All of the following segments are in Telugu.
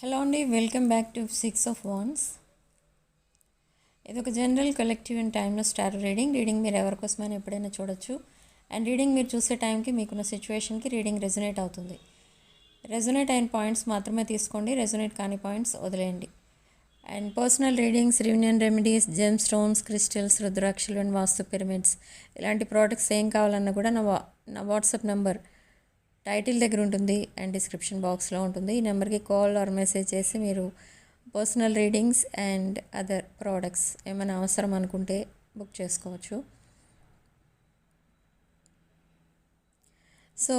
హలో అండి, welcome back to 6 of Wands. ఇది ఒక general collective and timeless star reading మీరు ఎవరి కోసమైనా ఎప్పుడైనా చూడొచ్చు. అండ్ రీడింగ్ మీరు చూసే టైంకి మీకున్న సిచ్యువేషన్కి రీడింగ్ రెజొనేట్ అవుతుంది. రెజొనేట్ అయిన పాయింట్స్ మాత్రమే తీసుకోండి, రెజొనేట్ కాని పాయింట్స్ వదిలేయండి. And personal readings, reunion remedies, gem stones, crystals, రుద్రాక్షలు అండ్ వాస్తు పిరమిడ్స్ ఇలాంటి ప్రోడక్ట్స్ ఏం కావాలన్నా కూడా నా వాట్సాప్ నెంబర్ టైటిల్ దగ్గర ఉంటుంది అండ్ డిస్క్రిప్షన్ బాక్స్లో ఉంటుంది. ఈ నెంబర్కి కాల్ ఆర్ మెసేజ్ చేసి మీరు personal readings and other products ఏమైనా అవసరం అనుకుంటే బుక్ చేసుకోవచ్చు. సో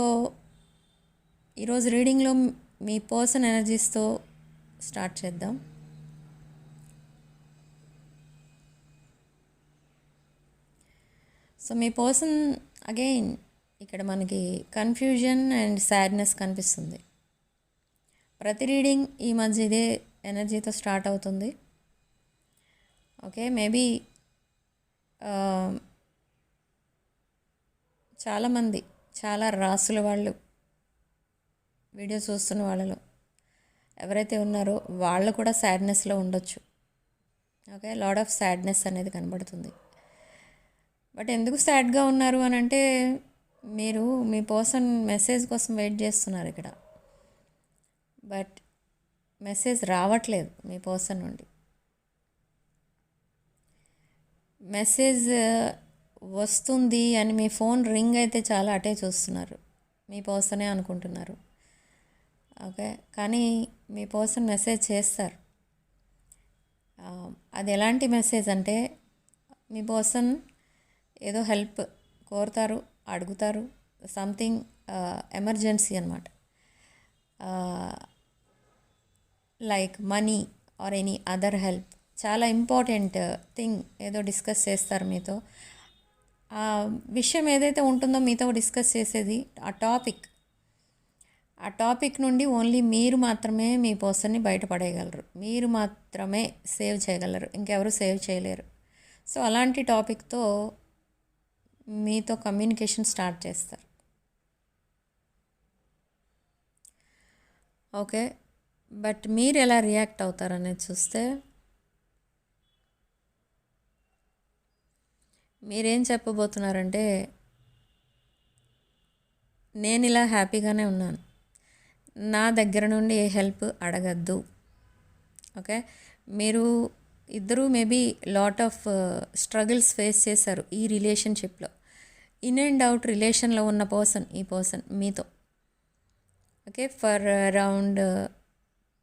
ఈరోజు రీడింగ్లో మీ పర్సన్ ఎనర్జీస్తో స్టార్ట్ చేద్దాం. సో మీ పర్సన్ అగైన్ ఇక్కడ మనకి కన్ఫ్యూజన్ అండ్ సాడ్నెస్ కనిపిస్తుంది. ప్రతి రీడింగ్ ఈ మధ్య ఇదే ఎనర్జీతో స్టార్ట్ అవుతుంది. ఓకే, మేబీ చాలామంది చాలా రాసుల వాళ్ళు వీడియో చూస్తున్న వాళ్ళలో ఎవరైతే ఉన్నారో వాళ్ళు కూడా సాడ్నెస్లో ఉండొచ్చు. ఓకే, లాట్ ఆఫ్ సాడ్నెస్ అనేది కనబడుతుంది. బట్ ఎందుకు సాడ్గా ఉన్నారు అని అంటే మీరు మీ పర్సన్ మెసేజ్ కోసం వెయిట్ చేస్తున్నారు ఇక్కడ. బట్ మెసేజ్ రావట్లేదు మీ పర్సన్ నుండి. మెసేజ్ వస్తుంది అని మీ ఫోన్ రింగ్ అయితే చాలా అటే చూస్తున్నారు, మీ పర్సనే అనుకుంటున్నారు. ఓకే, కానీ మీ పర్సన్ మెసేజ్ చేస్తారు. అది ఎలాంటి మెసేజ్ అంటే మీ పర్సన్ ఏదో హెల్ప్ కోరుతారు, అడుగుతారు, సంథింగ్ ఎమర్జెన్సీ అనమాట. Like money or any other help, చాలా ఇంపార్టెంట్ థింగ్ ఏదో డిస్కస్ చేస్తారు మీతో. ఆ విషయం ఏదైతే ఉంటుందో మీతో డిస్కస్ చేసేది ఆ టాపిక్ నుండి ఓన్లీ మీరు మాత్రమే మీ పర్సన్ని బయటపడేయగలరు, మీరు మాత్రమే సేవ్ చేయగలరు, ఇంకెవరు సేవ్ చేయలేరు. సో అలాంటి టాపిక్తో మీతో కమ్యూనికేషన్ స్టార్ట్ చేస్తారు. ఓకే, బట్ మీరు ఎలా రియాక్ట్ అవుతారనేది చూస్తే మీరేం చెప్పబోతున్నారంటే, నేను ఇలా హ్యాపీగానే ఉన్నాను, నా దగ్గర నుండి ఏ హెల్ప్ అడగద్దు. ఓకే, మీరు ఇద్దరూ maybe lot of struggles face చేశారు ఈ రిలేషన్షిప్లో. ఇన్ అండ్ అవుట్ రిలేషన్లో ఉన్న ఈ పర్సన్ మీతో. Okay, for around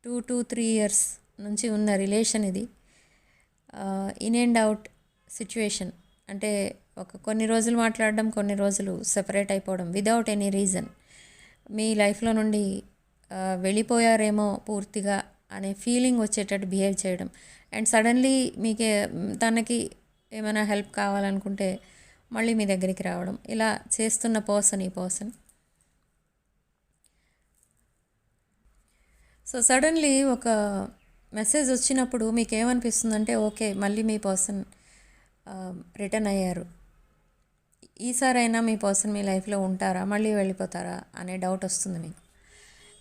2 to 3 years నుంచి ఉన్న రిలేషన్ ఇది. ఇన్ అండ్ అవుట్ సిచ్యువేషన్ అంటే కొన్ని రోజులు మాట్లాడడం, కొన్ని రోజులు సెపరేట్ అయిపోవడం విదౌట్ ఎనీ రీజన్. మీ లైఫ్లో నుండి వెళ్ళిపోయారేమో పూర్తిగా అనే ఫీలింగ్ వచ్చేటట్టు బిహేవ్ చేయడం. అండ్ సడన్లీ మీకే తనకి ఏమైనా హెల్ప్ కావాలనుకుంటే మళ్ళీ మీ దగ్గరికి రావడం, ఇలా చేస్తున్న ఈ పర్సన్. సో సడన్లీ ఒక మెసేజ్ వచ్చినప్పుడు మీకు ఏమనిపిస్తుందంటే, ఓకే మళ్ళీ మీ పర్సన్ రిటర్న్ అయ్యారు, ఈసారైనా మీ పర్సన్ మీ లైఫ్లో ఉంటారా, మళ్ళీ వెళ్ళిపోతారా అనే డౌట్ వస్తుంది మీకు.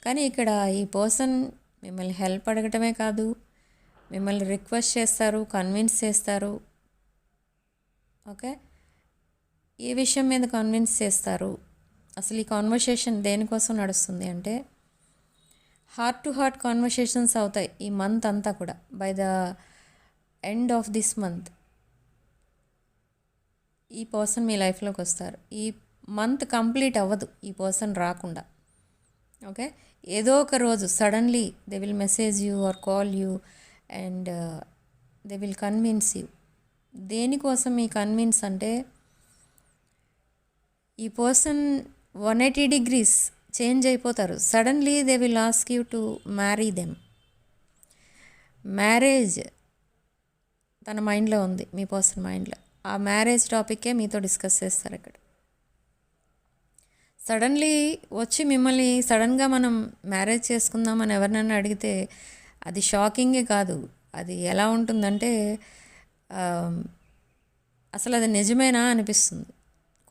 కానీ ఇక్కడ ఈ పర్సన్ మిమ్మల్ని హెల్ప్ అడగటమే కాదు, మిమ్మల్ని రిక్వెస్ట్ చేస్తారు, కన్విన్స్ చేస్తారు. ఓకే, ఏ విషయం మీద కన్విన్స్ చేస్తారు? అసలు ఈ కాన్వర్సేషన్ దేనికోసం నడుస్తుంది అంటే, హార్ట్ టు హార్ట్ కాన్వర్సేషన్స్ అవుతాయి ఈ మంత్ అంతా కూడా. By the end of this month ఈ పర్సన్ మీ లైఫ్లోకి వస్తారు. ఈ మంత్ కంప్లీట్ అవ్వదు ఈ పర్సన్ రాకుండా. ఓకే, ఏదో ఒక రోజు suddenly they will message you or call you and they will convince you. దేనికోసం ఈ కన్విన్స్ అంటే, ఈ పర్సన్ 180 degrees చేంజ్ అయిపోతారు. Suddenly they will ask you to marry them. Marriage తన మైండ్లో ఉంది, మీ పర్సన్ మైండ్లో. ఆ మ్యారేజ్ టాపిక్కే మీతో డిస్కస్ చేస్తారు ఇక్కడ. సడన్లీ వచ్చి మిమ్మల్ని సడన్గా మనం మ్యారేజ్ చేసుకుందామని ఎవరినైనా అడిగితే అది షాకింగే కాదు. అది ఎలా ఉంటుందంటే అసలు అది నిజమేనా అనిపిస్తుంది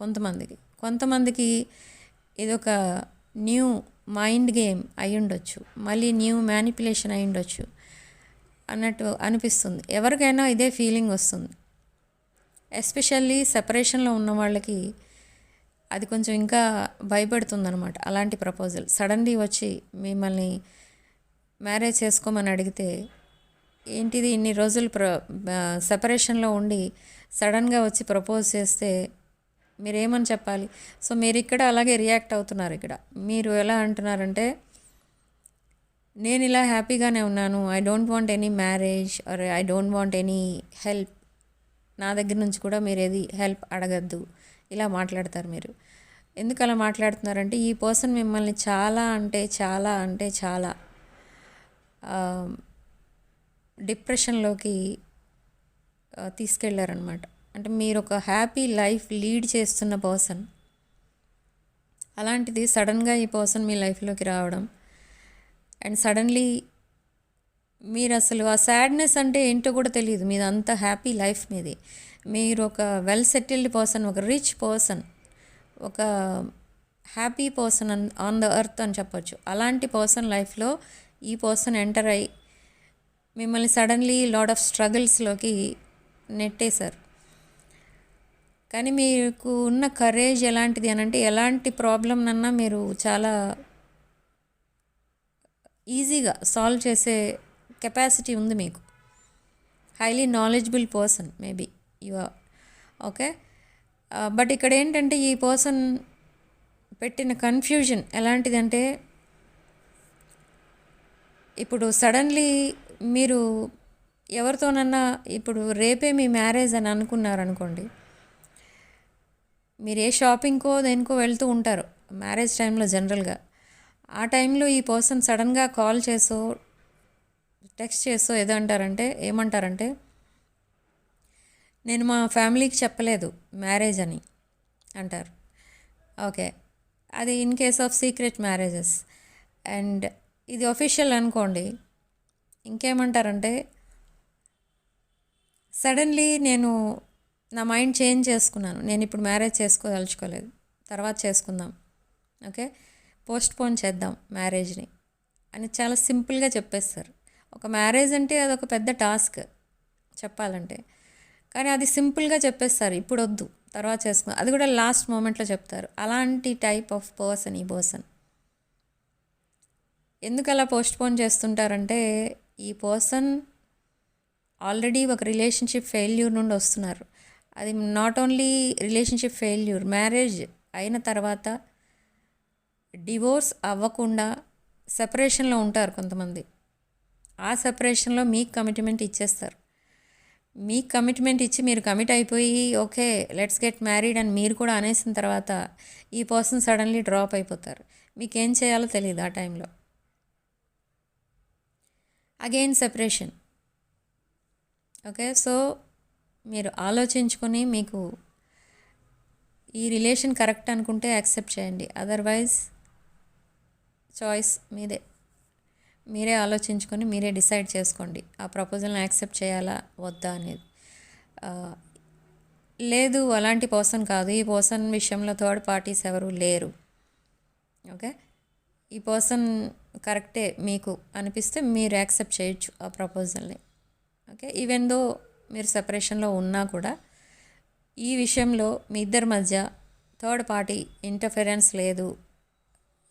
కొంతమందికి. ఇదొక న్యూ మైండ్ గేమ్ అయి ఉండొచ్చు, మళ్ళీ న్యూ మ్యానిపులేషన్ అయి ఉండొచ్చు అన్నట్టు అనిపిస్తుంది. ఎవరికైనా ఇదే ఫీలింగ్ వస్తుంది. ఎస్పెషల్లీ సెపరేషన్లో ఉన్న వాళ్ళకి అది కొంచెం ఇంకా భయపెడుతుందనమాట. అలాంటి ప్రపోజల్ సడన్లీ వచ్చి మిమ్మల్ని మ్యారేజ్ చేసుకోమని అడిగితే, ఏంటిది ఇన్ని రోజులు సెపరేషన్లో ఉండి సడన్గా వచ్చి ప్రపోజ్ చేస్తే మీరేమని చెప్పాలి? సో మీరు ఇక్కడ అలాగే రియాక్ట్ అవుతున్నారు. ఇక్కడ మీరు ఎలా అంటున్నారంటే, నేను ఇలా హ్యాపీగానే ఉన్నాను, I don't want any marriage or I don't want any help, నా దగ్గర నుంచి కూడా మీరు ఏది హెల్ప్ అడగద్దు, ఇలా మాట్లాడతారు మీరు. ఎందుకు అలా మాట్లాడుతున్నారంటే, ఈ పర్సన్ మిమ్మల్ని చాలా అంటే చాలా అంటే చాలా డిప్రెషన్లోకి తీసుకెళ్లారనమాట. అంటే మీరు ఒక హ్యాపీ లైఫ్ లీడ్ చేస్తున్న పర్సన్, అలాంటిది సడన్గా ఈ పర్సన్ మీ లైఫ్లోకి రావడం అండ్ సడన్లీ మీరు అసలు ఆ సాడ్నెస్ అంటే ఏంటో కూడా తెలియదు. మీది అంత హ్యాపీ లైఫ్ మీది, మీరు ఒక వెల్ సెటిల్డ్ పర్సన్, ఒక రిచ్ పర్సన్, ఒక happy person on the earth అని చెప్పొచ్చు. అలాంటి పర్సన్ లైఫ్లో ఈ పర్సన్ ఎంటర్ అయ్యి మిమ్మల్ని సడన్లీ లాట్ ఆఫ్ స్ట్రగుల్స్లోకి నెట్టేశారు. కానీ మీకు ఉన్న కరేజ్ ఎలాంటిది అని అంటే, ఎలాంటి ప్రాబ్లమ్నన్నా మీరు చాలా ఈజీగా సాల్వ్ చేసే కెపాసిటీ ఉంది మీకు. Highly knowledgeable person maybe you are. Okay, but ఇక్కడ ఏంటంటే ఈ పర్సన్ పెట్టిన కన్ఫ్యూజన్ ఎలాంటిదంటే, ఇప్పుడు సడన్లీ మీరు ఎవరితోనన్నా ఇప్పుడు రేపే మీ మ్యారేజ్ అని అనుకున్నారనుకోండి, మీరు ఏ షాపింగ్కో దేనికో వెళ్తూ ఉంటారు మ్యారేజ్ టైంలో జనరల్గా. ఆ టైంలో ఈ పర్సన్ సడన్గా కాల్ చేసో టెక్స్ట్ చేసో ఏమంటారంటే, నేను మా ఫ్యామిలీకి చెప్పలేదు మ్యారేజ్ అని అంటారు. ఓకే, అది in case of secret marriages. And ఇది అఫీషియల్ అనుకోండి, ఇంకేమంటారంటే, సడన్లీ నేను నా మైండ్ చేంజ్ చేసుకున్నాను, నేను ఇప్పుడు మ్యారేజ్ చేసుకోదలుచుకోలేదు, తర్వాత చేసుకుందాం, ఓకే పోస్ట్పోన్ చేద్దాం మ్యారేజ్ని అని చాలా సింపుల్గా చెప్పేస్తారు. ఒక మ్యారేజ్ అంటే అదొక పెద్ద టాస్క్ చెప్పాలంటే, కానీ అది సింపుల్గా చెప్పేస్తారు, ఇప్పుడు వద్దు తర్వాత చేసుకుందాం, అది కూడా లాస్ట్ మూమెంట్లో చెప్తారు. అలాంటి టైప్ ఆఫ్ పర్సన్ ఈ పర్సన్. ఎందుకు అలా పోస్ట్పోన్ చేస్తుంటారంటే, ఈ పర్సన్ ఆల్రెడీ ఒక రిలేషన్షిప్ ఫెయిల్యూర్ నుండి వస్తున్నారు. అది not only relationship failure, marriage అయిన తర్వాత డివోర్స్ అవ్వకుండా సెపరేషన్లో ఉంటారు కొంతమంది. ఆ సెపరేషన్లో మీకు కమిట్మెంట్ ఇచ్చేస్తారు. మీకు కమిట్మెంట్ ఇచ్చి మీరు కమిట్ అయిపోయి ఓకే లెట్స్ గెట్ మ్యారీడ్ అని మీరు కూడా అనేసిన తర్వాత ఈ పర్సన్ సడన్లీ డ్రాప్ అయిపోతారు. మీకేం చేయాలో తెలియదు ఆ టైంలో. Again separation. ఓకే, సో మీరు ఆలోచించుకొని మీకు ఈ రిలేషన్ కరెక్ట్ అనుకుంటే యాక్సెప్ట్ చేయండి, అదర్వైజ్ చాయిస్ మీదే. మీరే ఆలోచించుకొని మీరే డిసైడ్ చేసుకోండి ఆ ప్రపోజల్ని యాక్సెప్ట్ చేయాలా వద్దా అనేది. లేదు అలాంటి పర్సన్ కాదు, ఈ పర్సన్ విషయంలో థర్డ్ పార్టీస్ ఎవరు లేరు, ఓకే ఈ పర్సన్ కరెక్టే మీకు అనిపిస్తే మీరు యాక్సెప్ట్ చేయొచ్చు ఆ ప్రపోజల్ని. ఓకే, ఈవెన్ దో మీరు సెపరేషన్లో ఉన్నా కూడా ఈ విషయంలో మీ ఇద్దరి మధ్య థర్డ్ పార్టీ ఇంటర్ఫెరెన్స్ లేదు,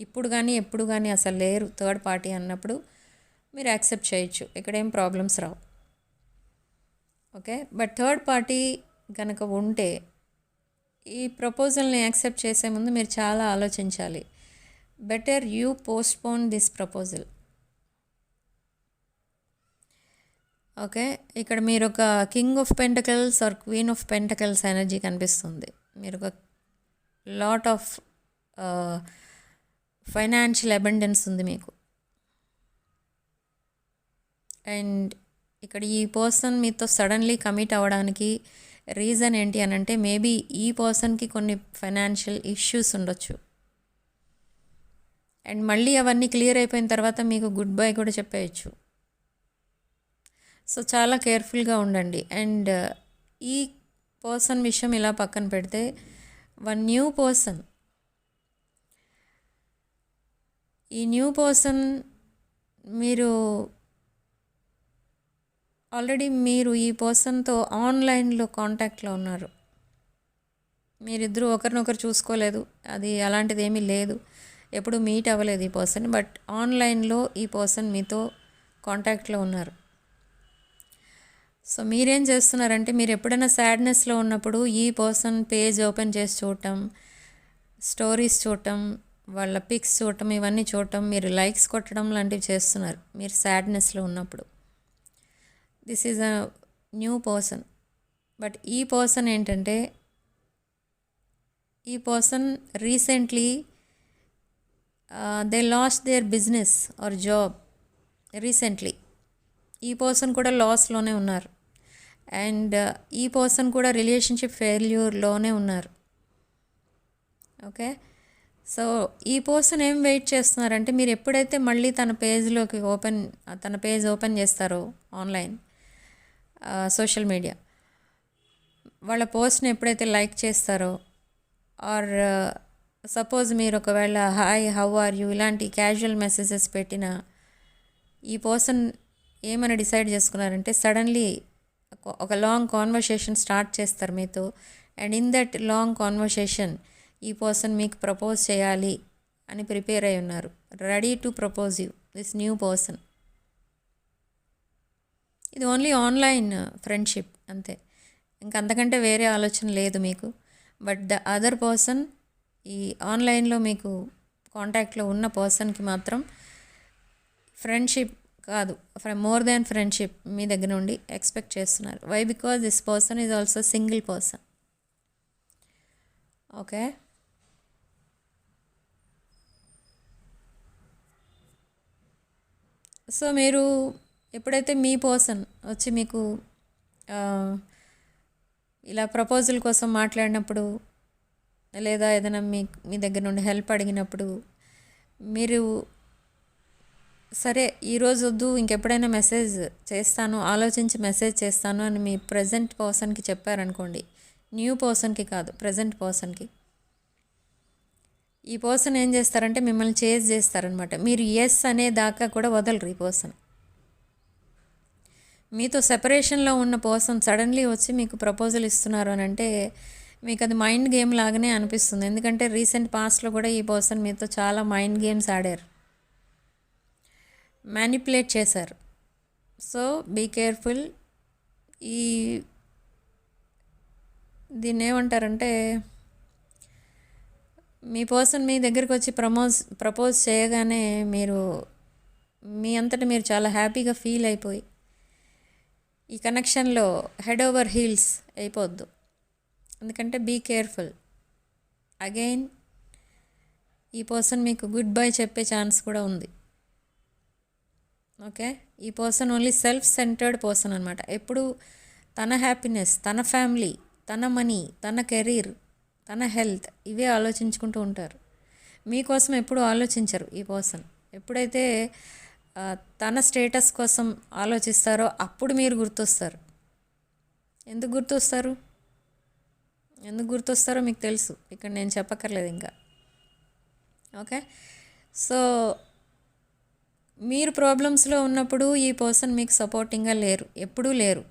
ఇప్పుడు కానీ ఎప్పుడు కానీ అసలు లేరు థర్డ్ పార్టీ అన్నప్పుడు మీరు యాక్సెప్ట్ చేయొచ్చు, ఇక్కడేం problems Rao. Okay, but third party కనుక ఉంటే ఈ ప్రపోజల్ని యాక్సెప్ట్ చేసే ముందు మీరు చాలా ఆలోచించాలి. Better you postpone this proposal. Okay, ఇక్కడ మీరు ఒక king of pentacles or queen of pentacles energy కనిపిస్తుంది. మీరు ఒక లాట్ ఆఫ్ ఫైనాన్షియల్ అబండెన్స్ ఉంది మీకు. అండ్ ఇక్కడ ఈ పర్సన్ మీతో సడన్లీ కమిట్ అవ్వడానికి రీజన్ ఏంటి అని అంటే, మేబీ ఈ పర్సన్కి కొన్ని ఫైనాన్షియల్ ఇష్యూస్ ఉండొచ్చు. అండ్ మళ్ళీ అవన్నీ క్లియర్ అయిపోయిన తర్వాత మీకు గుడ్ బై కూడా చెప్పేయచ్చు. సో చాలా కేర్ఫుల్గా ఉండండి. అండ్ ఈ పర్సన్ విషయం ఇలా పక్కన పెడితే, వన్ న్యూ పర్సన్ ఈ న్యూ పర్సన్ మీరు ఆల్రెడీ మీరు ఈ పర్సన్తో ఆన్లైన్లో కాంటాక్ట్లో ఉన్నారు. మీరిద్దరూ ఒకరినొకరు చూసుకోలేదు, అది అలాంటిది ఏమీ లేదు, ఎప్పుడు మీట్ అవ్వలేదు ఈ పర్సన్. బట్ ఆన్లైన్లో ఈ పర్సన్ మీతో కాంటాక్ట్లో ఉన్నారు. సో మీరేం చేస్తున్నారంటే, మీరు ఎప్పుడైనా సాడ్నెస్లో ఉన్నప్పుడు ఈ పర్సన్ పేజ్ ఓపెన్ చేసి చూడటం, స్టోరీస్ చూడటం, వాళ్ళ పిక్స్ చూడటం, ఇవన్నీ చూడటం, మీరు లైక్స్ కొట్టడం లాంటివి చేస్తున్నారు మీరు సాడ్నెస్లో ఉన్నప్పుడు. This is a new person. But ఈ పర్సన్ ఏంటంటే, ఈ person recently they last their business are job recently. ఈ పర్సన్ కూడా లాస్లోనే ఉన్నారు. అండ్ ఈ పర్సన్ కూడా రిలేషన్షిప్ ఫెయిల్యూర్లోనే ఉన్నారు. ఓకే, సో ఈ పర్సన్ ఏం వెయిట్ చేస్తున్నారంటే, మీరు ఎప్పుడైతే మళ్ళీ తన పేజ్ ఓపెన్ చేస్తారో ఆన్లైన్ సోషల్ మీడియా, వాళ్ళ పోస్ట్ని ఎప్పుడైతే లైక్ చేస్తారో, ఆర్ సపోజ్ మీరు ఒకవేళ హాయ్ హౌ ఆర్ యూ ఇలాంటి క్యాజువల్ మెసేజెస్ పెట్టినా, ఈ పర్సన్ ఏమని డిసైడ్ చేసుకున్నారంటే, సడన్లీ ఒక లాంగ్ కాన్వర్సేషన్ స్టార్ట్ చేస్తారు మీతో. And in that long conversation ఈ పర్సన్ మీకు ప్రపోజ్ చేయాలి అని ప్రిపేర్ అయి ఉన్నారు. Ready to propose you, this new person. ఇది ఓన్లీ ఆన్లైన్ ఫ్రెండ్షిప్ అంతే, ఇంకా అంతకంటే వేరే ఆలోచన లేదు మీకు. బట్ ద అదర్ పర్సన్, ఈ ఆన్లైన్లో మీకు కాంటాక్ట్లో ఉన్న పర్సన్కి మాత్రం ఫ్రెండ్షిప్ కాదు, మోర్ దాన్ ఫ్రెండ్షిప్ మీ దగ్గర నుండి ఎక్స్పెక్ట్ చేస్తున్నారు. Why? Because this person is also single person. Okay, so మీరు ఎప్పుడైతే మీ పర్సన్ వచ్చి మీకు ఇలా ప్రపోజల్ కోసం మాట్లాడినప్పుడు, లేదా ఏదైనా మీ దగ్గర నుండి హెల్ప్ అడిగినప్పుడు, మీరు సరే ఈరోజు వద్దు ఇంకెప్పుడైనా మెసేజ్ చేస్తాను, ఆలోచించి మెసేజ్ చేస్తాను అని మీ ప్రజెంట్ పర్సన్కి చెప్పారనుకోండి, న్యూ పర్సన్కి కాదు, ప్రజెంట్ పర్సన్కి, ఈ పర్సన్ ఏం చేస్తారంటే మిమ్మల్ని చేజ్ చేస్తారనమాట. మీరు ఎస్ అనే దాకా కూడా వదలరు ఈ పర్సన్. మీతో సెపరేషన్లో ఉన్న పర్సన్ సడన్లీ వచ్చి మీకు ప్రపోజల్ ఇస్తున్నారు అని అంటే, మీకు అది మైండ్ గేమ్ లాగానే అనిపిస్తుంది. ఎందుకంటే రీసెంట్ పాస్ట్లో కూడా ఈ పర్సన్ మీతో చాలా మైండ్ గేమ్స్ ఆడారు, మ్యానిపులేట్ చేశారు. So be careful. దీన్ని ఏమంటారంటే, మీ పర్సన్ మీ దగ్గరికి వచ్చి ప్రపోజ్ చేయగానే మీరు మీ అంతటా మీరు చాలా హ్యాపీగా ఫీల్ అయిపోయి ఈ కనెక్షన్లో హెడ్ ఓవర్ హీల్స్ అయిపోద్దు. ఎందుకంటే బీ కేర్ఫుల్. అగైన్ ఈ పర్సన్ మీకు గుడ్ బై చెప్పే ఛాన్స్ కూడా ఉంది. ఓకే, ఈ person only self centered person అనమాట. ఎప్పుడు తన హ్యాపీనెస్, తన ఫ్యామిలీ, తన మనీ, తన కెరీర్, తన హెల్త్, ఇవే ఆలోచించుకుంటూ ఉంటారు. మీకోసం ఎప్పుడు ఆలోచించరు ఈ పర్సన్. ఎప్పుడైతే తన స్టేటస్ కోసం ఆలోచిస్తారో అప్పుడు మీరు గుర్తొస్తారు. ఎందుకు గుర్తొస్తారో మీకు తెలుసు, ఇక్కడ నేను చెప్పక్కర్లేదు ఇంకా. ఓకే, సో మీరు ప్రాబ్లమ్స్లో ఉన్నప్పుడు ఈ పర్సన్ మీకు సపోర్టింగ్గా లేరు, ఎప్పుడూ లేరు.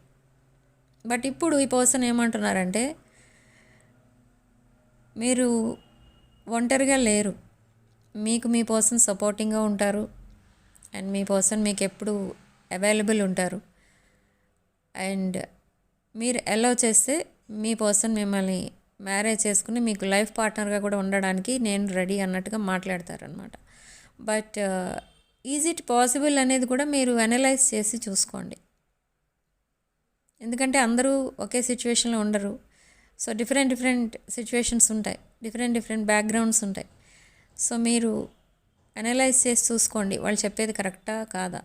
బట్ ఇప్పుడు ఈ పర్సన్ ఏమంటున్నారంటే, మీరు ఒంటరిగా లేరు, మీకు మీ పర్సన్ సపోర్టింగ్గా ఉంటారు. అండ్ మీ పర్సన్ మీకు ఎప్పుడు అవైలబుల్ ఉంటారు. అండ్ మీరు అలౌ చేస్తే మీ పర్సన్ మిమ్మల్ని మ్యారేజ్ చేసుకుని మీకు లైఫ్ పార్ట్నర్గా కూడా ఉండడానికి నేను రెడీ అన్నట్టుగా మాట్లాడతారనమాట. బట్ ఈజ్ ఇట్ పాసిబుల్ అనేది కూడా మీరు అనలైజ్ చేసి చూసుకోండి. ఎందుకంటే అందరూ ఒకే సిచ్యువేషన్లో ఉండరు. సో డిఫరెంట్ సిచ్యువేషన్స్ ఉంటాయి, డిఫరెంట్ బ్యాక్గ్రౌండ్స్ ఉంటాయి. సో మీరు అనలైజ్ చేసి చూసుకోండి, వాళ్ళు చెప్పేది కరెక్టా కాదా,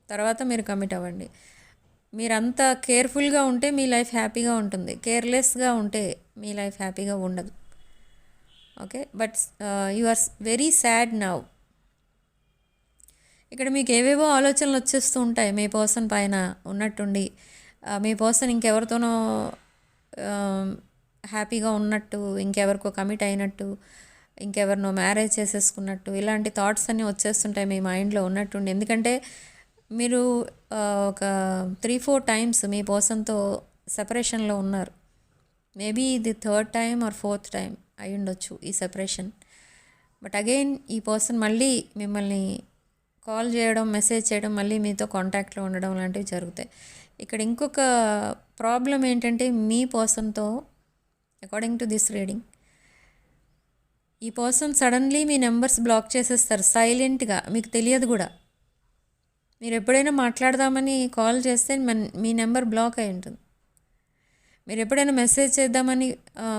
తర్వాత మీరు కమిట్ అవ్వండి. మీరంతా కేర్ఫుల్గా ఉంటే మీ లైఫ్ హ్యాపీగా ఉంటుంది, కేర్లెస్గా ఉంటే మీ లైఫ్ హ్యాపీగా ఉండదు. Okay, but you are very sad now. ఇక్కడ మీకు ఏవేవో ఆలోచనలు వచ్చేస్తూ ఉంటాయి మీ పర్సన్ పైన ఉన్నట్టుండి. మీ పర్సన్ ఇంకెవరితోనో హ్యాపీగా ఉన్నట్టు, ఇంకెవరికో కమిట్ అయినట్టు, ఇంకెవరినో మ్యారేజ్ చేసేసుకున్నట్టు ఇలాంటి థాట్స్ అన్నీ వచ్చేస్తుంటాయి మీ మైండ్లో ఉన్నట్టుండి. ఎందుకంటే మీరు ఒక 3-4 టైమ్స్ మీ పర్సన్తో సెపరేషన్లో ఉన్నారు. మేబీ ఇది 3rd time are 4th time అయి ఉండొచ్చు ఈ సెపరేషన్. బట్ అగైన్ ఈ పర్సన్ మళ్ళీ మిమ్మల్ని కాల్ చేయడం, మెసేజ్ చేయడం, మళ్ళీ మీతో కాంటాక్ట్లో ఉండడం లాంటివి జరుగుతాయి. ఇక్కడ ఇంకొక ప్రాబ్లం ఏంటంటే మీ పర్సన్తో అకార్డింగ్ టు దిస్ రీడింగ్ ఈ పర్సన్ సడన్లీ మీ నెంబర్స్ బ్లాక్ చేసేస్తారు సైలెంట్గా, మీకు తెలియదు కూడా. మీరు ఎప్పుడైనా మాట్లాడదామని కాల్ చేస్తే మీ నెంబర్ బ్లాక్ అయి ఉంటుంది. మీరు ఎప్పుడైనా మెసేజ్ చేద్దామని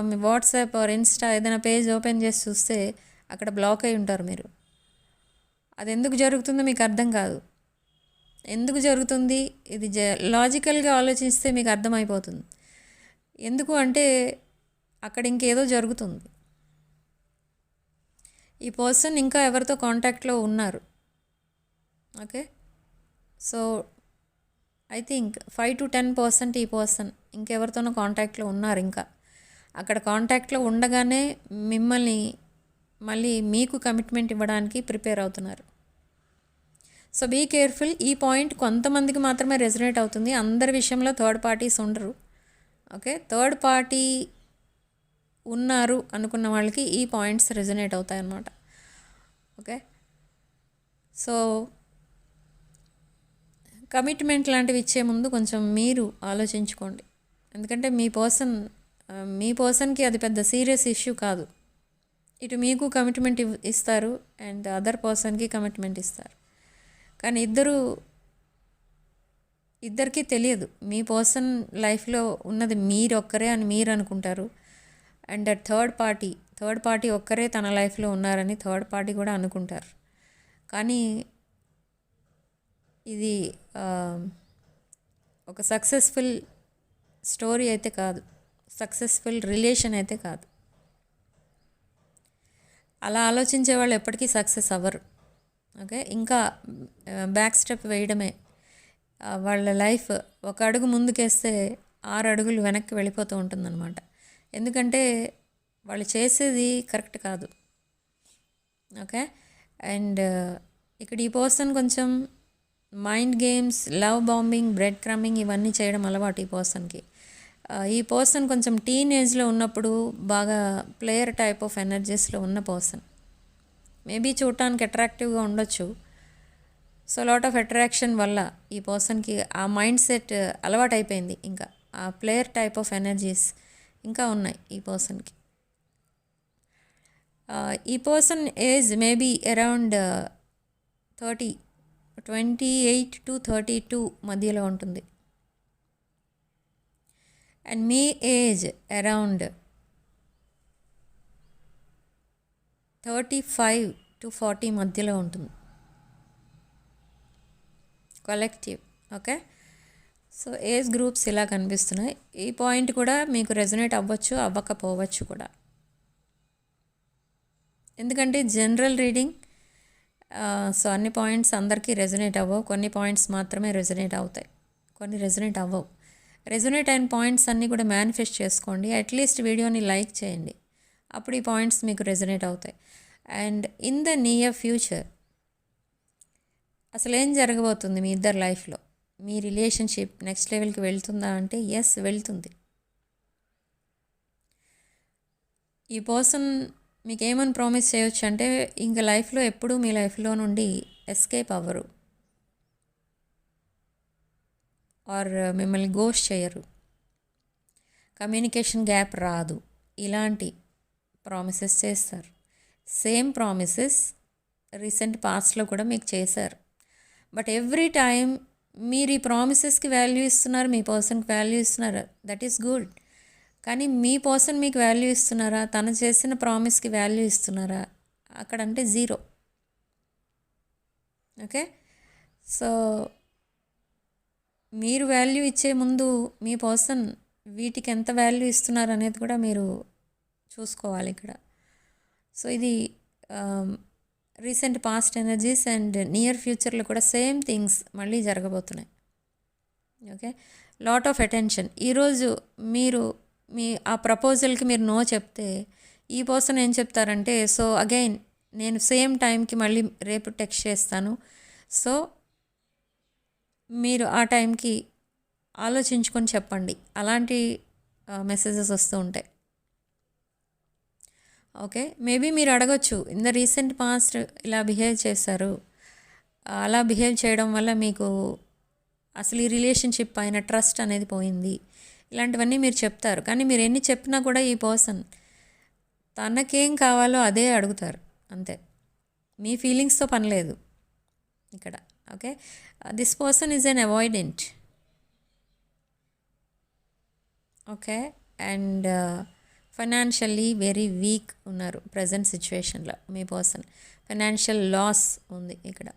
మీ వాట్సాప్ ఆర్ ఇన్స్టా ఏదైనా పేజ్ ఓపెన్ చేసి చూస్తే అక్కడ బ్లాక్ అయి ఉంటారు మీరు. అది ఎందుకు జరుగుతుందో మీకు అర్థం కాదు. ఎందుకు జరుగుతుంది ఇది లాజికల్గా ఆలోచిస్తే మీకు అర్థమైపోతుంది. ఎందుకు అంటే అక్కడ ఇంకేదో జరుగుతుంది. ఈ పర్సన్ ఇంకా ఎవరితో కాంటాక్ట్లో ఉన్నారు. Okay, so I think 5 to 10% ఈ పర్సన్ ఇంకెవరితోనో కాంటాక్ట్లో ఉన్నారు. ఇంకా అక్కడ కాంటాక్ట్లో ఉండగానే మిమ్మల్ని మళ్ళీ మీకు కమిట్మెంట్ ఇవ్వడానికి ప్రిపేర్ అవుతున్నారు. So be careful. ఈ పాయింట్ కొంతమందికి మాత్రమే రెజనేట్ అవుతుంది. అందరి విషయంలో థర్డ్ పార్టీస్ ఉండరు. ఓకే, థర్డ్ పార్టీ ఉన్నారు అనుకున్న వాళ్ళకి ఈ పాయింట్స్ రెజనేట్ అవుతాయి అన్నమాట. ఓకే, సో కమిట్మెంట్ లాంటివి ఇచ్చే ముందు కొంచెం మీరు ఆలోచించుకోండి. ఎందుకంటే మీ పర్సన్కి అది పెద్ద సీరియస్ ఇష్యూ కాదు. ఇటు మీకు కమిట్మెంట్ ఇస్తారు అండ్ అదర్ పర్సన్కి కమిట్మెంట్ ఇస్తారు. కానీ ఇద్దరికీ తెలియదు మీ పర్సన్ లైఫ్లో ఉన్నది మీరు ఒక్కరే అని మీరు అనుకుంటారు. అండ్ థర్డ్ పార్టీ ఒక్కరే తన లైఫ్లో ఉన్నారని థర్డ్ పార్టీ కూడా అనుకుంటారు. కానీ ఇది ఒక సక్సెస్ఫుల్ స్టోరీ అయితే కాదు, సక్సెస్ఫుల్ రిలేషన్ అయితే కాదు. అలా ఆలోచించే వాళ్ళు ఎప్పటికీ సక్సెస్ అవ్వరు. ఓకే, ఇంకా బ్యాక్ స్టెప్ వేయడమే. వాళ్ళ లైఫ్ ఒక అడుగు ముందుకేస్తే 6 అడుగులు వెనక్కి వెళ్ళిపోతూ ఉంటుందన్నమాట. ఎందుకంటే వాళ్ళు చేసేది కరెక్ట్ కాదు. ఓకే, అండ్ ఇక్కడ ఈ పర్సన్ కొంచెం mind games, love bombing, bread crumbing ఇవన్నీ చేయడం అలవాటు ఈ పర్సన్కి. ఈ పర్సన్ కొంచెం టీనేజ్లో ఉన్నప్పుడు బాగా ప్లేయర్ టైప్ ఆఫ్ ఎనర్జీస్లో ఉన్న పర్సన్. మేబీ చూడటానికి అట్రాక్టివ్గా ఉండొచ్చు. సో లాట్ ఆఫ్ అట్రాక్షన్ వల్ల ఈ పర్సన్కి ఆ మైండ్ సెట్ అలవాటు అయిపోయింది. ఇంకా ఆ ప్లేయర్ టైప్ ఆఫ్ ఎనర్జీస్ ఇంకా ఉన్నాయి ఈ పర్సన్కి. ఈ person age maybe around 28 to 32 మధ్యలో ఉంటుంది. And me age around 35 to 40 మధ్యలో ఉంటుంది collective. Okay, so age groups ఇలా కనిపిస్తున్నాయి. ఈ పాయింట్ కూడా మీకు రెజనేట్ అవ్వచ్చు, అవ్వకపోవచ్చు కూడా. ఎందుకంటే జనరల్ రీడింగ్, సో అన్ని పాయింట్స్ అందరికీ రెజనేట్ అవ్వవు. కొన్ని పాయింట్స్ మాత్రమే రెజనేట్ అవుతాయి, కొన్ని రెజనేట్ అవ్వవు. రెజనేట్ అయిన పాయింట్స్ అన్నీ కూడా మేనిఫెస్ట్ చేసుకోండి. అట్లీస్ట్ వీడియోని లైక్ చేయండి, అప్పుడు ఈ పాయింట్స్ మీకు రెజనేట్ అవుతాయి. And in the near future అసలు ఏం జరగబోతుంది మీ ఇద్దరు లైఫ్లో? మీ రిలేషన్షిప్ నెక్స్ట్ లెవెల్కి వెళ్తుందా అంటే ఎస్, వెళ్తుంది. ఈ పర్సన్ మీకు ఏమని ప్రామిస్ చేయొచ్చు అంటే ఇంకా లైఫ్లో ఎప్పుడూ మీ లైఫ్లో నుండి ఎస్కేప్ అవ్వరు ఆర్ మిమ్మల్ని గోస్ట్ చేయరు, కమ్యూనికేషన్ గ్యాప్ రాదు, ఇలాంటి ప్రామిసెస్ చేస్తారు. సేమ్ ప్రామిసెస్ రీసెంట్ పాస్ట్లో కూడా మీకు చేశారు. బట్ ఎవ్రీ టైం మీరు ఈ ప్రామిసెస్కి వాల్యూ ఇస్తున్నారు, మీ పర్సన్కి వాల్యూ ఇస్తున్నారు, దట్ ఈస్ గుడ్. కానీ మీ పర్సన్ మీకు వాల్యూ ఇస్తున్నారా, తను చేసిన ప్రామిస్కి వాల్యూ ఇస్తున్నారా? అక్కడంటే 0. ఓకే, సో మీరు వాల్యూ ఇచ్చే ముందు మీ పర్సన్ వీటికి ఎంత వాల్యూ ఇస్తున్నారు అనేది కూడా మీరు చూసుకోవాలి ఇక్కడ. సో ఇది recent past energies and near ఫ్యూచర్లో కూడా సేమ్ థింగ్స్ మళ్ళీ జరగబోతున్నాయి. Okay, lot of attention. ఈరోజు మీరు ఆ ప్రపోజల్కి మీరు నో చెప్తే ఈ పర్సన్ ఏం చెప్తారంటే, సో అగైన్ నేను సేమ్ టైంకి మళ్ళీ రేపు టెక్స్ట్ చేస్తాను, సో మీరు ఆ టైంకి ఆలోచించుకొని చెప్పండి. అలాంటి మెసేజెస్ వస్తూ ఉంటాయి. ఓకే, మేబీ మీరు అడగొచ్చు, ఇన్ ద రీసెంట్ పాస్ట్ ఇలా బిహేవ్ చేశారు, అలా బిహేవ్ చేయడం వల్ల మీకు అసలు ఈ రిలేషన్షిప్ పైన ట్రస్ట్ అనేది పోయింది, ఇలాంటివన్నీ మీరు చెప్తారు. కానీ మీరు ఎన్ని చెప్పినా కూడా ఈ పర్సన్ తనకేం కావాలో అదే అడుగుతారు, అంతే. మీ ఫీలింగ్స్తో పని లేదు ఇక్కడ. Okay, this person is an అవాయిడెంట్. Okay, and financially very weak ఉన్నారు ప్రజెంట్ సిచ్యువేషన్లో మీ పర్సన్. ఫైనాన్షియల్ లాస్ ఉంది ఇక్కడ.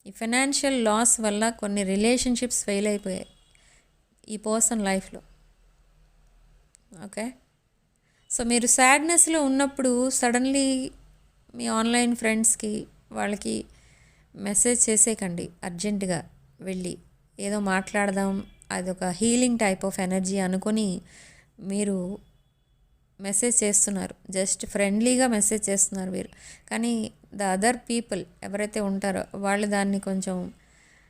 ఈ ఫైనాన్షియల్ లాస్ వల్ల కొన్ని రిలేషన్షిప్స్ ఫెయిల్ అయిపోయాయి ఈ పర్సన్ లైఫ్లో. ఓకే, సో మీరు సాడ్నెస్లో ఉన్నప్పుడు సడన్లీ మీ ఆన్లైన్ ఫ్రెండ్స్కి వాళ్ళకి మెసేజ్ చేసేయకండి. అర్జెంటుగా వెళ్ళి ఏదో మాట్లాడదాం, అదొక హీలింగ్ టైప్ ఆఫ్ ఎనర్జీ అనుకొని మీరు మెసేజ్ చేస్తున్నారు, జస్ట్ ఫ్రెండ్లీగా మెసేజ్ చేస్తున్నారు మీరు. కానీ ద అదర్ పీపుల్ ఎవరైతే ఉంటారో వాళ్ళు దాన్ని కొంచెం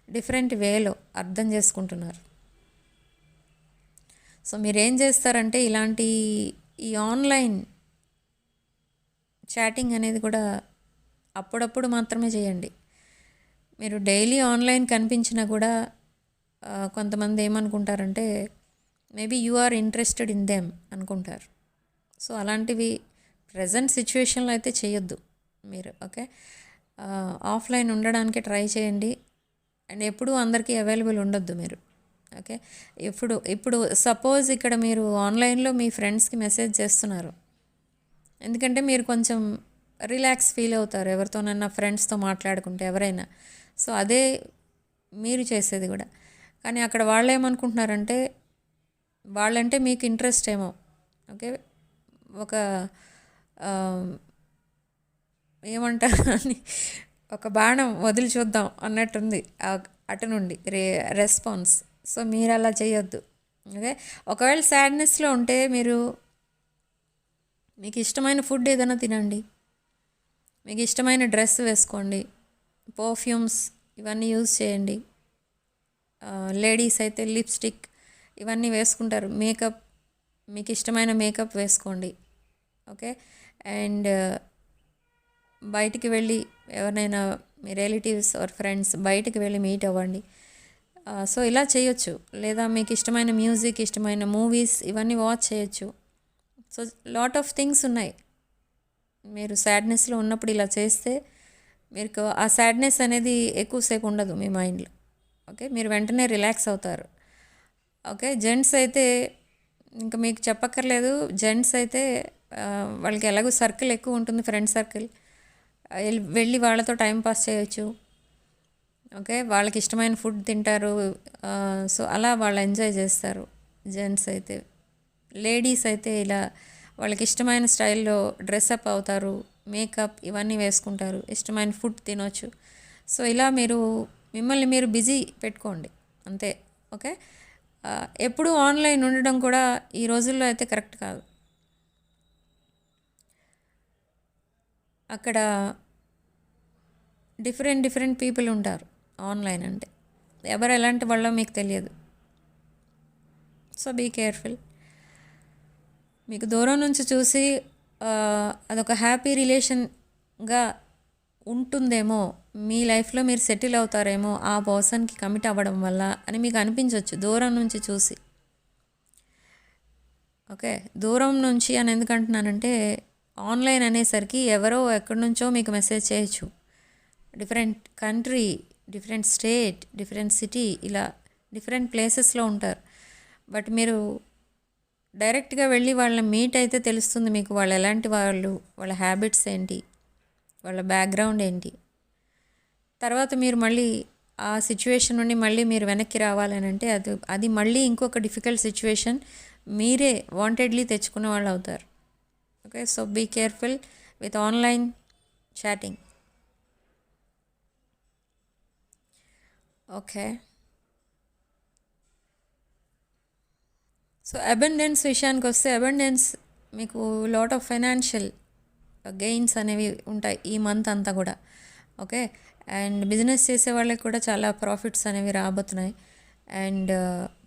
డిఫరెంట్ వేలో అర్థం చేసుకుంటున్నారు. సో మీరేం చేస్తారంటే, ఇలాంటి ఈ ఆన్లైన్ చాటింగ్ అనేది కూడా అప్పుడప్పుడు మాత్రమే చేయండి. మీరు డైలీ ఆన్లైన్ కనిపించినా కూడా కొంతమంది ఏమనుకుంటారంటే, maybe you are interested in them అనుకుంటారు. సో అలాంటివి ప్రజెంట్ సిచ్యువేషన్లో అయితే చేయొద్దు మీరు. ఓకే, ఆఫ్లైన్ ఉండడానికి ట్రై చేయండి. అండ్ ఎప్పుడూ అందరికీ అవైలబుల్ ఉండొద్దు మీరు. ఓకే, ఇప్పుడు సపోజ్ ఇక్కడ మీరు ఆన్లైన్లో మీ ఫ్రెండ్స్కి మెసేజ్ చేస్తున్నారు, ఎందుకంటే మీరు కొంచెం రిలాక్స్ ఫీల్ అవుతారు ఎవరితోనైనా ఫ్రెండ్స్తో మాట్లాడుకుంటే ఎవరైనా. సో అదే మీరు చేసేది కూడా. కానీ అక్కడ వాళ్ళు ఏమనుకుంటున్నారంటే, వాళ్ళంటే మీకు ఇంట్రెస్ట్ ఏమో. ఓకే, ఒక ఏమంటారు అని ఒక బాణం వదిలి చూద్దాం అన్నట్టుంది అటు నుండి రెస్పాన్స్. సో మీరు అలా చేయొద్దు. ఓకే, ఒకవేళ సాడ్నెస్లో ఉంటే మీరు మీకు ఇష్టమైన ఫుడ్ ఏదైనా తినండి, మీకు ఇష్టమైన డ్రెస్ వేసుకోండి, పర్ఫ్యూమ్స్ ఇవన్నీ యూజ్ చేయండి. లేడీస్ అయితే లిప్స్టిక్ ఇవన్నీ వేసుకుంటారు, మేకప్, మీకు ఇష్టమైన మేకప్ వేసుకోండి. ఓకే, అండ్ బయటికి వెళ్ళి ఎవరినైనా మీ రిలేటివ్స్ ఆర్ ఫ్రెండ్స్ బయటికి వెళ్ళి మీట్ అవ్వండి. సో ఇలా చేయొచ్చు. లేదా మీకు ఇష్టమైన మ్యూజిక్, ఇష్టమైన మూవీస్ ఇవన్నీ వాచ్ చేయొచ్చు. సో లాట్ ఆఫ్ థింగ్స్ ఉన్నాయి. మీరు సాడ్నెస్లో ఉన్నప్పుడు ఇలా చేస్తే మీకు ఆ సాడ్నెస్ అనేది ఎక్కువసేపు ఉండదు మీ మైండ్లో. ఓకే, మీరు వెంటనే రిలాక్స్ అవుతారు. ఓకే, జెంట్స్ అయితే ఇంకా మీకు చెప్పక్కర్లేదు. జెంట్స్ అయితే వాళ్ళకి ఎలాగో సర్కిల్ ఎక్కువ ఉంటుంది, ఫ్రెండ్ సర్కిల్, వెళ్ళి వాళ్ళతో టైంపాస్ చేయొచ్చు. ఓకే, వాళ్ళకి ఇష్టమైన ఫుడ్ తింటారు. సో అలా వాళ్ళు ఎంజాయ్ చేస్తారు జెంట్స్ అయితే. లేడీస్ అయితే ఇలా వాళ్ళకి ఇష్టమైన స్టైల్లో డ్రెస్అప్ అవుతారు, మేకప్ ఇవన్నీ వేసుకుంటారు, ఇష్టమైన ఫుడ్ తినొచ్చు. సో ఇలా మిమ్మల్ని మీరు బిజీ పెట్టుకోండి అంతే. ఓకే, ఎప్పుడూ ఆన్లైన్ ఉండడం కూడా ఈ రోజుల్లో అయితే కరెక్ట్ కాదు. అక్కడ డిఫరెంట్ పీపుల్ ఉంటారు ఆన్లైన్ అంటే, ఎవరు ఎలాంటి వాళ్ళో మీకు తెలియదు. So be careful. మీకు దూరం నుంచి చూసి అదొక హ్యాపీ రిలేషన్గా ఉంటుందేమో, మీ లైఫ్లో మీరు సెటిల్ అవుతారేమో ఆ పర్సన్కి కమిట్ అవ్వడం వల్ల అని మీకు అనిపించవచ్చు దూరం నుంచి చూసి. ఓకే, దూరం నుంచి అని ఎందుకు అంటున్నానంటే, ఆన్లైన్ అనేసరికి ఎవరో ఎక్కడి నుంచో మీకు మెసేజ్ చేయొచ్చు. Different country, different state, different city, ఇలా డిఫరెంట్ ప్లేసెస్లో ఉంటారు. బట్ మీరు డైరెక్ట్గా వెళ్ళి వాళ్ళని మీట్ అయితే తెలుస్తుంది మీకు వాళ్ళు ఎలాంటి వాళ్ళు, వాళ్ళ హ్యాబిట్స్ ఏంటి, వాళ్ళ బ్యాక్గ్రౌండ్ ఏంటి. తర్వాత మీరు మళ్ళీ ఆ సిచ్యువేషన్ నుండి మళ్ళీ మీరు వెనక్కి రావాలని అంటే అది మళ్ళీ ఇంకొక డిఫికల్ట్ సిచ్యువేషన్ మీరే వాంటెడ్లీ తెచ్చుకునే వాళ్ళు అవుతారు. Okay, so be careful with online chatting. Okay, so abundance విషయానికి వస్తే, అబండెన్స్ మీకు లాట్ ఆఫ్ ఫైనాన్షియల్ గెయిన్స్ అనేవి ఉంటాయి ఈ మంత్ అంతా కూడా. ఓకే, అండ్ బిజినెస్ చేసే వాళ్ళకి కూడా చాలా ప్రాఫిట్స్ అనేవి రాబోతున్నాయి. అండ్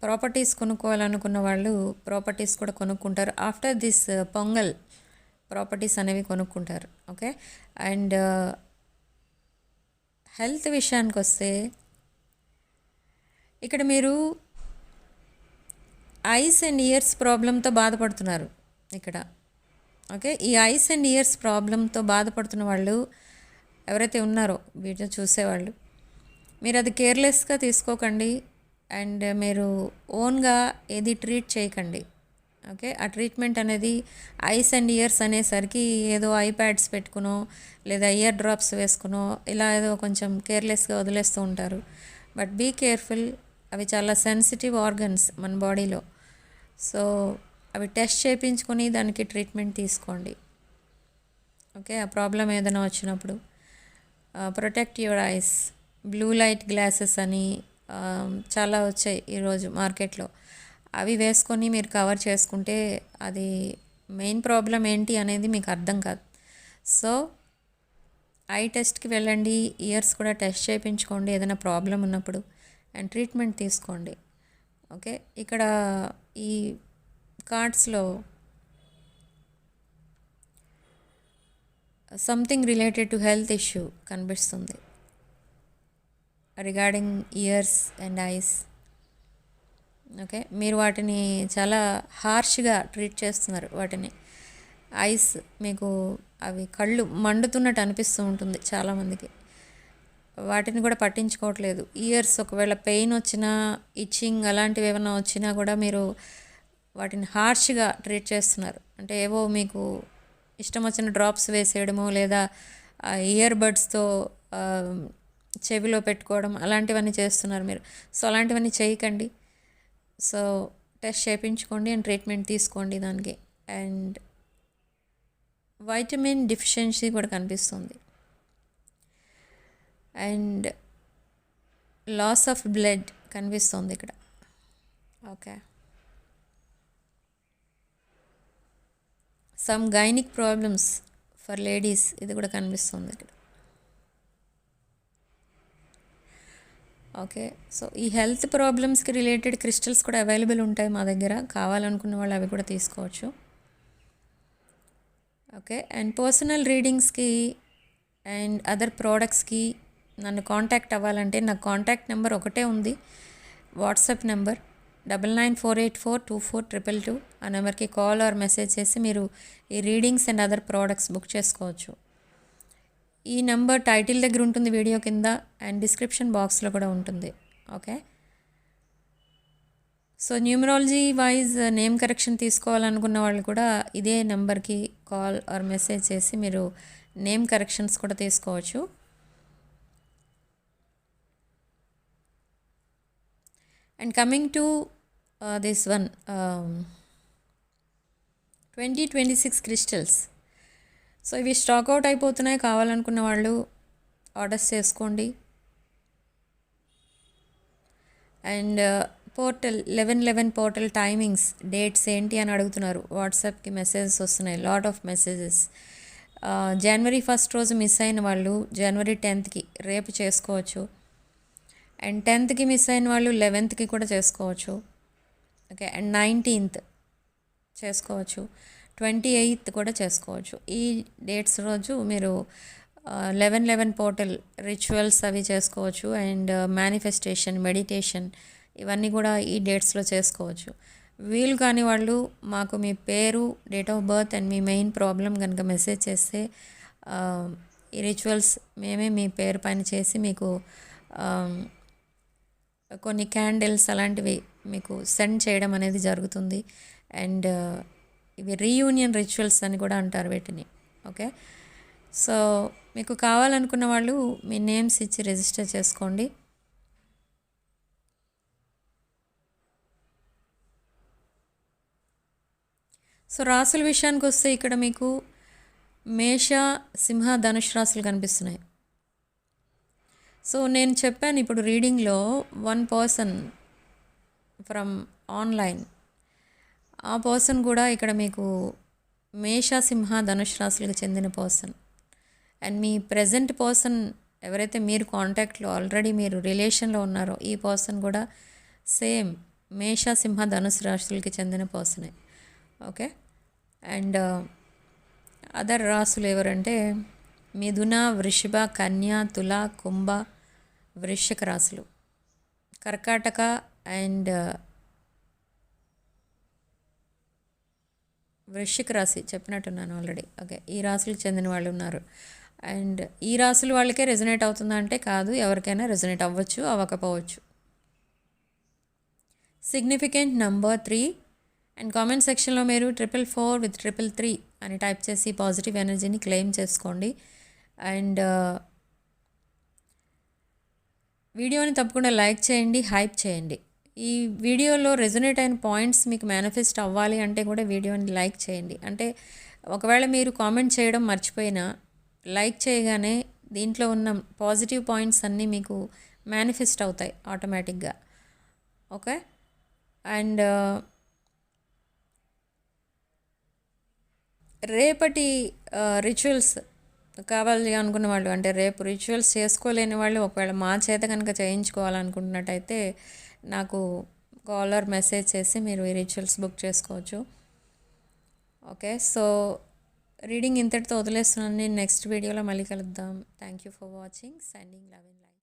ప్రాపర్టీస్ కొనుక్కోవాలనుకున్న వాళ్ళు ప్రాపర్టీస్ కూడా కొనుక్కుంటారు. ఆఫ్టర్ దిస్ పొంగల్ ప్రాపర్టీస్ అనేవి కొనుక్కుంటారు. ఓకే, అండ్ హెల్త్ విషయానికి వస్తే ఇక్కడ మీరు ఐస్ అండ్ ఇయర్స్ ప్రాబ్లంతో బాధపడుతున్నారు ఇక్కడ. ఓకే, ఈ ఐస్ అండ్ ఇయర్స్ ప్రాబ్లంతో బాధపడుతున్న వాళ్ళు ఎవరైతే ఉన్నారో వీడియో చూసేవాళ్ళు, మీరు అది కేర్లెస్గా తీసుకోకండి. అండ్ మీరు ఓన్గా ఏది ట్రీట్ చేయకండి. ఓకే, ఆ ట్రీట్మెంట్ అనేది ఐస్ అండ్ ఇయర్స్ అనేసరికి ఏదో ఐప్యాడ్స్ పెట్టుకునో లేదా ఇయర్ డ్రాప్స్ వేసుకునో ఇలా ఏదో కొంచెం కేర్లెస్గా వదిలేస్తూ ఉంటారు. బట్ బీ కేర్ఫుల్, అవి చాలా సెన్సిటివ్ ఆర్గన్స్ మన బాడీలో. సో అవి టెస్ట్ చేయించుకొని దానికి ట్రీట్మెంట్ తీసుకోండి. ఓకే, ఆ ప్రాబ్లం ఏదైనా వచ్చినప్పుడు protect your eyes. Blue light glasses అని చాలా వచ్చాయి ఈరోజు మార్కెట్లో. అవి వేసుకొని మీరు కవర్ చేసుకుంటే అది మెయిన్ ప్రాబ్లం ఏంటి అనేది మీకు అర్థం కాదు. సో ఐ టెస్ట్కి వెళ్ళండి, ఇయర్స్ కూడా టెస్ట్ చేయించుకోండి ఏదైనా ప్రాబ్లం ఉన్నప్పుడు, అండ్ ట్రీట్మెంట్ తీసుకోండి. ఓకే, ఇక్కడ ఈ కార్డ్స్లో something related to health issue కనిపిస్తుంది regarding ears and eyes. Okay, మీరు వాటిని చాలా హార్ష్గా ట్రీట్ చేస్తున్నారు. వాటిని ఐస్ మీకు అవి కళ్ళు మండుతున్నట్టు అనిపిస్తూ ఉంటుంది చాలామందికి. వాటిని కూడా పట్టించుకోవట్లేదు. ఇయర్స్ ఒకవేళ పెయిన్ వచ్చినా, ఇచ్చింగ్ అలాంటివి ఏమైనా వచ్చినా కూడా మీరు వాటిని హార్ష్గా ట్రీట్ చేస్తున్నారు. అంటే ఏవో మీకు ఇష్టం వచ్చిన డ్రాప్స్ వేసేయడమో లేదా ఇయర్ బడ్స్తో చెవిలో పెట్టుకోవడం అలాంటివన్నీ చేస్తున్నారు మీరు. సో అలాంటివన్నీ చేయకండి. సో టెస్ట్ చేయించుకోండి అండ్ ట్రీట్మెంట్ తీసుకోండి దానికి. అండ్ వైటమిన్ డిఫిషియన్సీ కూడా కనిపిస్తుంది. అండ్ లాస్ ఆఫ్ బ్లడ్ కనిపిస్తుంది ఇక్కడ. Okay, some gynaec problems for ladies ఇది కూడా కనిపిస్తుంది ఇక్కడ. ఓకే, సో ఈ హెల్త్ ప్రాబ్లమ్స్కి రిలేటెడ్ క్రిస్టల్స్ కూడా అవైలబుల్ ఉంటాయి మా దగ్గర. కావాలనుకున్న వాళ్ళు అవి కూడా తీసుకోవచ్చు. ఓకే, అండ్ పర్సనల్ రీడింగ్స్కి అండ్ అదర్ ప్రోడక్ట్స్కి నన్ను కాంటాక్ట్ అవ్వాలంటే నా కాంటాక్ట్ నెంబర్ ఒకటే ఉంది, వాట్సాప్ నెంబర్ 9948424222. ఆ నెంబర్కి కాల్ ఆర్ మెసేజ్ చేసి మీరు ఈ readings and other products book చేసుకోవచ్చు. ఈ నెంబర్ టైటిల్ దగ్గర ఉంటుంది వీడియో కింద, అండ్ డిస్క్రిప్షన్ బాక్స్లో కూడా ఉంటుంది. Okay, so numerology wise name correction తీసుకోవాలనుకున్న వాళ్ళు కూడా ఇదే నెంబర్కి కాల్ ఆర్ మెసేజ్ చేసి మీరు నేమ్ కరెక్షన్స్ కూడా తీసుకోవచ్చు. And coming to this one 2026 crystals. So ఇవి స్టాక్అవుట్ అయిపోతున్నాయి. కావాలనుకున్న వాళ్ళు ఆర్డర్స్ చేసుకోండి. And portal 11/11 portal timings dates ఏంటి అని అడుగుతున్నారు. వాట్సాప్కి మెసేజెస్ వస్తున్నాయి, లాట్ ఆఫ్ మెసేజెస్. జనవరి 1 రోజు మిస్ అయిన వాళ్ళు జనవరి 10కి రేపు చేసుకోవచ్చు. అండ్ 10కి మిస్ అయిన వాళ్ళు 11కి కూడా చేసుకోవచ్చు. ఓకే, అండ్ 19th చేసుకోవచ్చు, 28th కూడా చేసుకోవచ్చు. ఈ డేట్స్ రోజు మీరు 11/11 పోర్టల్ రిచువల్స్ అవి చేసుకోవచ్చు. అండ్ మేనిఫెస్టేషన్, మెడిటేషన్ ఇవన్నీ కూడా ఈ డేట్స్లో చేసుకోవచ్చు. వీలు కాని వాళ్ళు మాకు మీ పేరు, date of birth and me main problem కనుక మెసేజ్ చేస్తే ఈ రిచువల్స్ మేమే మీ పేరు పైన చేసి మీకు కొన్ని క్యాండిల్స్ అలాంటివి మీకు సెండ్ చేయడం అనేది జరుగుతుంది. అండ్ ఇవి రీయూనియన్ రిచువల్స్ అని కూడా అంటారు వీటిని. ఓకే, సో మీకు కావాలనుకున్న వాళ్ళు మీ నేమ్స్ ఇచ్చి రిజిస్టర్ చేసుకోండి. సో రాసుల విషయానికి వస్తే ఇక్కడ మీకు మేష, సింహ, ధనుష్ రాసులు కనిపిస్తున్నాయి. సో నేను చెప్పాను ఇప్పుడు రీడింగ్లో వన్ పర్సన్ ఫ్రమ్ ఆన్లైన్, ఆ పర్సన్ కూడా ఇక్కడ మీకు మేష సింహ ధనుష్ రాశులకు చెందిన person. And me present person ఎవరైతే మీరు కాంటాక్ట్లో ఆల్రెడీ మీరు రిలేషన్లో ఉన్నారో ఈ పర్సన్ కూడా సేమ్ మేష సింహ ధనుసు రాశులకి చెందిన పర్సనే. ఓకే. అండ్ అదర్ రాశులు ఎవరంటే మిథున, వృషభ, కన్య, తుల, కుంభ, వృశ్చిక రాశులు. కర్కాటక అండ్ వృశ్చిక రాశి చెప్పినట్టున్నాను ఆల్రెడీ. ఓకే, ఈ రాశులకు చెందిన వాళ్ళు ఉన్నారు. అండ్ ఈ రాశుల వాళ్ళకే రెజొనేట్ అవుతుందా అంటే కాదు, ఎవరికైనా రెజొనేట్ అవ్వచ్చు, అవ్వకపోవచ్చు. Significant number 3. అండ్ కామెంట్ సెక్షన్లో మీరు 444 with 333 అని టైప్ చేసి పాజిటివ్ ఎనర్జీని క్లెయిమ్ చేసుకోండి. అండ్ వీడియోని తప్పకుండా లైక్ చేయండి, హైప్ చేయండి. ఈ వీడియోలో రెజొనేట్ అయిన పాయింట్స్ మీకు మేనిఫెస్ట్ అవ్వాలి అంటే కూడా వీడియోని లైక్ చేయండి. అంటే ఒకవేళ మీరు కామెంట్ చేయడం మర్చిపోయినా లైక్ చేయగానే దీంట్లో ఉన్న పాజిటివ్ పాయింట్స్ అన్నీ మీకు మేనిఫెస్ట్ అవుతాయి ఆటోమేటిక్గా. ఓకే. అండ్ రేపటి రిచువల్స్ కావాలి అనుకున్న వాళ్ళు, అంటే రేపు రిచువల్స్ చేసుకోలేని వాళ్ళు ఒకవేళ మా చేత కనుక చేయించుకోవాలనుకుంటున్నట్టయితే నాకు కాలర్ మెసేజ్ చేసి మీరు ఈ రిచువల్స్ బుక్ చేసుకోవచ్చు. ఓకే, సో రీడింగ్ ఇంతటితో వదిలేస్తున్నాను. నేను నెక్స్ట్ వీడియోలో మళ్ళీ కలుద్దాం. Thank you for watching. Sending love and light.